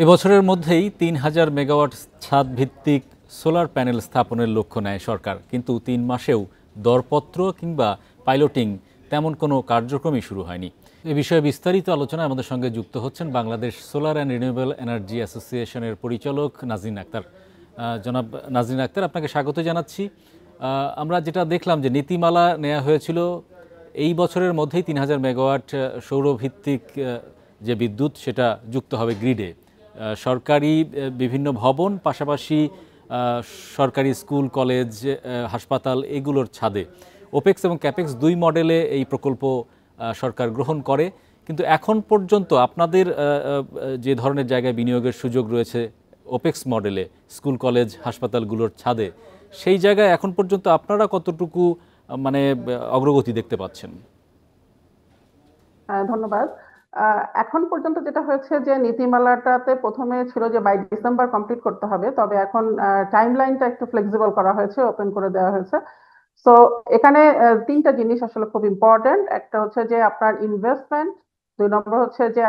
এবছরের মধ্যেই ৩,০০০ মেগাওয়াট ছাদ ভিত্তিক সোলার প্যানেল স্থাপনের লক্ষ্য নেয় সরকার, কিন্তু ৩ মাসেও দরপত্র কিংবা পাইলটিং তেমন কোনো কার্যক্রমই শুরু হয়নি। এ বিষয়ে বিস্তারিত আলোচনা আমাদের সঙ্গে যুক্ত হচ্ছেন Bangladesh solar and renewable energy অ্যাসোসিয়েশনের পরিচালক নাজনীন আক্তার। জনাব নাজনীন আক্তার, আপনাকে স্বাগত জানাচ্ছি। আমরা যেটা দেখলাম যে নীতিমালা নেওয়া হয়েছিল এই বছরের মধ্যেই ৩,০০০ মেগাওয়াট সৌরভিত্তিক যে বিদ্যুৎ সেটা যুক্ত হবে গ্রিডে। সরকারি বিভিন্ন ভবন, পাশাপাশি সরকারি স্কুল, কলেজ, হাসপাতাল এগুলোর ছাদে ওপেক্স এবং ক্যাপেক্স দুই মডেলে এই প্রকল্প সরকার গ্রহণ করে। কিন্তু এখন পর্যন্ত আপনাদের যে ধরনের জায়গায় বিনিয়োগের সুযোগ রয়েছে ওপেক্স মডেলে স্কুল, কলেজ, হাসপাতালগুলোর ছাদে, সেই জায়গায় এখন পর্যন্ত আপনারা কতটুকু মানে অগ্রগতি দেখতে পাচ্ছেন? ধন্যবাদ। এখন পর্যন্ত যেটা হয়েছে যে নীতিমালাটাতে প্রথমে ছিল যে 22 ডিসেম্বর কমপ্লিট করতে হবে, তবে এখন টাইম লাইনটা একটু ফ্লেক্সিবল করা হয়েছে, ওপেন করে দেওয়া হয়েছে। সো এখানে তিনটা জিনিস আসলে খুব ইম্পর্টেন্ট। একটা হচ্ছে যে আপনার ইনভেস্টমেন্ট, দুই নম্বর হচ্ছে যে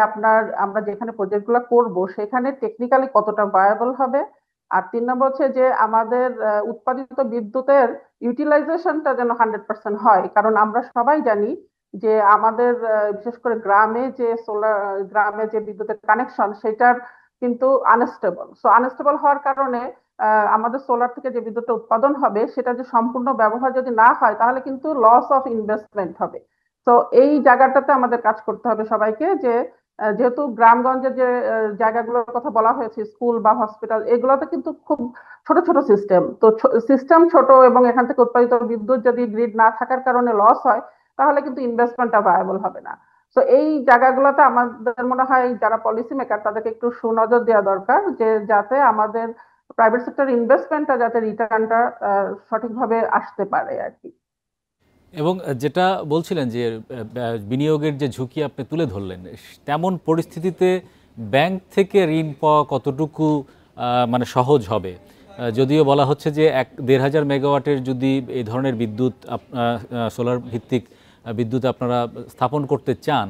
আমরা যেখানে প্রজেক্টগুলো করব সেখানে টেকনিক্যালি কতটা ভায়াবল হবে, আর তিন নম্বর হচ্ছে যে আমাদের উৎপাদিত বিদ্যুতের ইউটিলাইজেশনটা যেন 100% হয়। কারণ আমরা সবাই জানি যে আমাদের বিশেষ করে গ্রামে যে বিদ্যুতের কানেকশন সেটার কিন্তু আনস্টেবল। সো আনস্টেবল হওয়ার কারণে আমাদের সোলার থেকে যে বিদ্যুৎটা উৎপাদন হবে সেটা যে সম্পূর্ণ ব্যবহার যদি না হয় তাহলে কিন্তু লস অফ ইনভেস্টমেন্ট হবে। তো এই জায়গাটাতে আমাদের কাজ করতে হবে সবাইকে, যে যেহেতু গ্রামগঞ্জের যে জায়গাগুলোর কথা বলা হয়েছে, স্কুল বা হসপিটাল, এগুলোতে কিন্তু খুব ছোট ছোট সিস্টেম। তো সিস্টেম ছোট এবং এখান থেকে উৎপাদিত বিদ্যুৎ যদি গ্রিড না থাকার কারণে লস হয় তাহলে কিন্তু ইনভেস্টমেন্টটা ভায়াবল হবে না। তো এই জায়গাগুলোতে আমাদের মনে হয় যারা পলিসি মেকার তাদেরকে একটু সুনজর দেওয়া দরকার, যে যাতে আমাদের প্রাইভেট সেক্টর ইনভেস্টমেন্টটা যাতে রিটার্নটা সঠিকভাবে আসতে পারে আর কি। এবং যেটা বলছিলেন যে বিনিয়োগের যে ঝুঁকি আপনি তুলে ধরলেন, তেমন পরিস্থিতিতে ব্যাংক থেকে ঋণ পাওয়া কতটুকু মানে সহজ হবে? যদিও বলা হচ্ছে যে ১,৫০০ মেগাওয়াটের যদি এই ধরনের বিদ্যুৎ সোলার ভিত্তিক বিদ্যুৎ আপনারা স্থাপন করতে চান,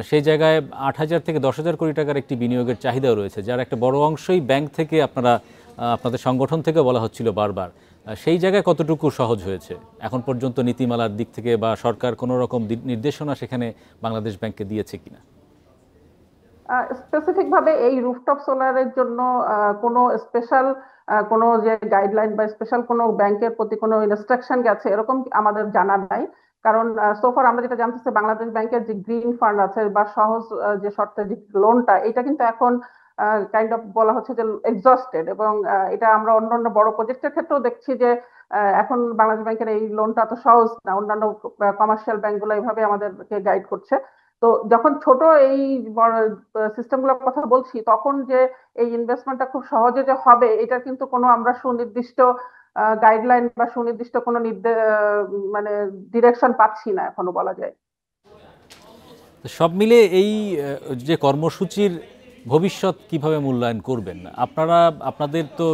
সেই জায়গায় ৮,০০০ থেকে ১০,০০০ কোটি টাকার একটি বিনিয়োগের চাহিদাও রয়েছে, যার একটা বড় অংশই ব্যাংক থেকে আপনাদের সংগঠন থেকে বলা হচ্ছিল বারবার। সেই জায়গায় কতটুকু সহজ হয়েছে এখন পর্যন্ত নীতিমালার দিক থেকে, বা সরকার কোনো রকম নির্দেশনা সেখানে বাংলাদেশ ব্যাংককে দিয়েছে কিনা? স্পেসিফিক ভাবে এই রুফটপ সোলারের জন্য কোনো স্পেশাল কোনো যে গাইডলাইন বা স্পেশাল কোনো ব্যাংকের প্রতি কোনো ইনস্ট্রাকশন গেছে এরকম আমাদের জানা নাই। কারণ সোফার আমরা যেটা জানতেছি বাংলাদেশ ব্যাংকের যে গ্রিন ফান্ড আছে বা সহজ যে শর্তে যে লোনটা, এটা কিন্তু এখন কাইন্ড অফ বলা হচ্ছে যে এক্সস্টেড। এবং এটা আমরা অন্যান্য বড় প্রজেক্টের ক্ষেত্রেও দেখছি যে এখন বাংলাদেশ ব্যাংকের এই লোনটা এত সহজ না, অন্যান্য কমার্শিয়াল ব্যাংকগুলো এইভাবে আমাদেরকে গাইড করছে। তো যখন ছোট এই সিস্টেম গুলোর কথা বলছি তখন যে এই ইনভেস্টমেন্টটা খুব সহজে যে হবে এটা কিন্তু কোনো আমরা সুনির্দিষ্ট গাইডলাইন বা সুনির্দিষ্ট কোনো মানে ডিরেকশন পাচ্ছি না এখনো বলা যায়। সব মিলে এই যে কর্মসূচির ভবিষ্যৎ কিভাবে মূল্যায়ন করবেন আপনারা? আপনাদের তো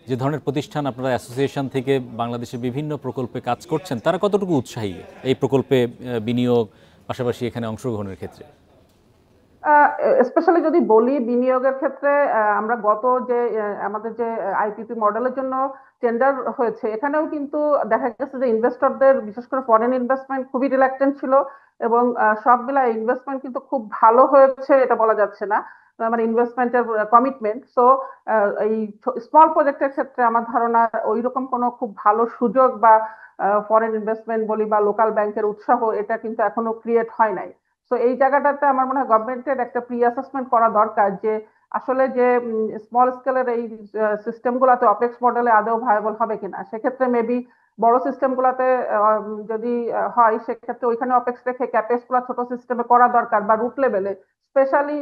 যে ধরনের প্রতিষ্ঠান, আপনারা অ্যাসোসিয়েশন থেকে বাংলাদেশের বিভিন্ন প্রকল্পে কাজ করছেন, তারা কতটুকু উৎসাহী এই প্রকল্পে বিনিয়োগ, পাশাপাশি এখানে অংশগ্রহণের ক্ষেত্রে? স্পেশালি যদি বলি বিনিয়োগের ক্ষেত্রে, আমরা গত যে আমাদের যে আইপিপি মডেলের জন্য টেন্ডার হয়েছে এখানেও কিন্তু দেখা গেছে যে ইনভেস্টরদের বিশেষ করে ফরেন ইনভেস্টমেন্ট খুবই রিল্যাক্টেন্ট ছিল। এবং সব মিলাই ইনভেস্টমেন্ট কিন্তু খুব ভালো হয়েছে এটা বলা যাচ্ছে না, মানে ইনভেস্টমেন্টের কমিটমেন্ট। সো এই স্মল প্রজেক্টের ক্ষেত্রে আমার ধারণা ওই রকম কোনো খুব ভালো সুযোগ বা ফরেন ইনভেস্টমেন্ট বলি বা লোকাল ব্যাংকের উৎসাহ এটা কিন্তু এখনো ক্রিয়েট হয় নাই। তো এই জায়গাটাতে আমার মনে হয় গভর্নমেন্টের একটা প্রি অ্যাসেসমেন্ট করা দরকার, যে আসলে যে স্মল স্কেলের এই সিস্টেম গুলাতে অপেক্স মডেলে আদৌ ভায়াবল হবে কিনা। সেক্ষেত্রে মেবি বড় সিস্টেম গুলাতে যদি হয় সেক্ষেত্রে ওইখানে অপেক্স রেখে ক্যাপেক্স গুলা ছোট সিস্টেমে করা দরকার, বা রুট লেভেলে স্পেশালি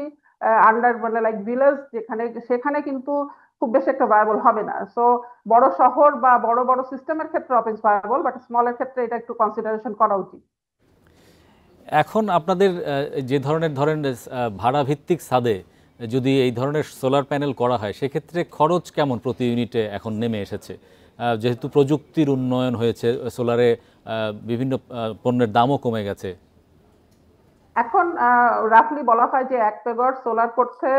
আন্ডার মানে লাইক ভিলেজ যেখানে, সেখানে কিন্তু খুব বেশি একটা ভায়াবল হবে না। সো বড় শহর বা বড় বড় সিস্টেমের ক্ষেত্রে অপেক্স ভায়াবল, বাট স্মলের ক্ষেত্রে এটা একটু কনসিডারেশন করা উচিত। এখন আপনাদের যে ধরেন ভাড়া ভিত্তিক ছাদে যদি এই ধরনের সোলার প্যানেল করা হয়, সেক্ষেত্রে খরচ কেমন প্রতি ইউনিটে এখন নেমে এসেছে? যেহেতু প্রযুক্তির উন্নয়ন হয়েছে, সোলারে বিভিন্ন পণ্যের দামও কমে গেছে। এখন রাফলি বলা হয় যে 1 মেগাওয়াট সোলার করতে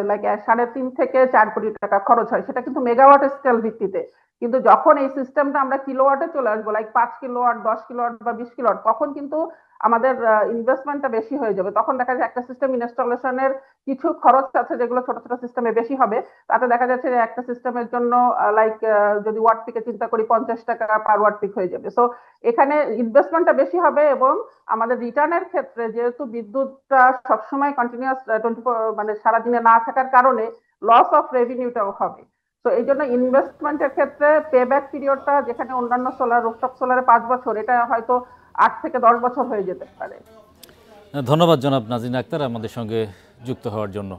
লাইক 3.5 থেকে 4 কোটি টাকা খরচ হয়, সেটা কিন্তু মেগাওয়াট স্কেল ভিত্তিতে। কিন্তু যখন এই সিস্টেমটা আমরা কিলোওয়াটে চলে আসবো, লাইক 5 কিলোওয়াট, 10 কিলোওয়াট বা 20 কিলোওয়াট, তখন কিন্তু আমাদের ইনভেস্টমেন্টটা বেশি হয়ে যাবে। তখন দেখা যায় একটা সিস্টেম ইনস্টলেশনের কিছু খরচ আছে যেগুলো ছোট ছোট সিস্টেমে বেশি হবে। তাতে দেখা যাচ্ছে যে একটা সিস্টেমের জন্য লাইক যদি ওয়াট পিকে চিন্তা করি, 50 টাকা পার ওয়াট পিক হয়ে যাবে। সো এখানে ইনভেস্টমেন্টটা বেশি হবে, এবং আমাদের রিটার্নের ক্ষেত্রে যেহেতু বিদ্যুৎটা সবসময় কন্টিনিউয়াস 24 মানে সারাদিনে না থাকার কারণে লস অফ রেভিনিউটাও হবে। তো এই জন্য ইনভেস্টমেন্টের ক্ষেত্রে পে ব্যাক পিরিয়ডটা, যেখানে অন্যান্য সোলার, রুফটপ সোলারে 5 বছর, এটা হয়তো 8 থেকে 10 বছর হয়ে যেতে পারে। ধন্যবাদ জনাব নাজিন আক্তার আমাদের সঙ্গে যুক্ত হওয়ার জন্য।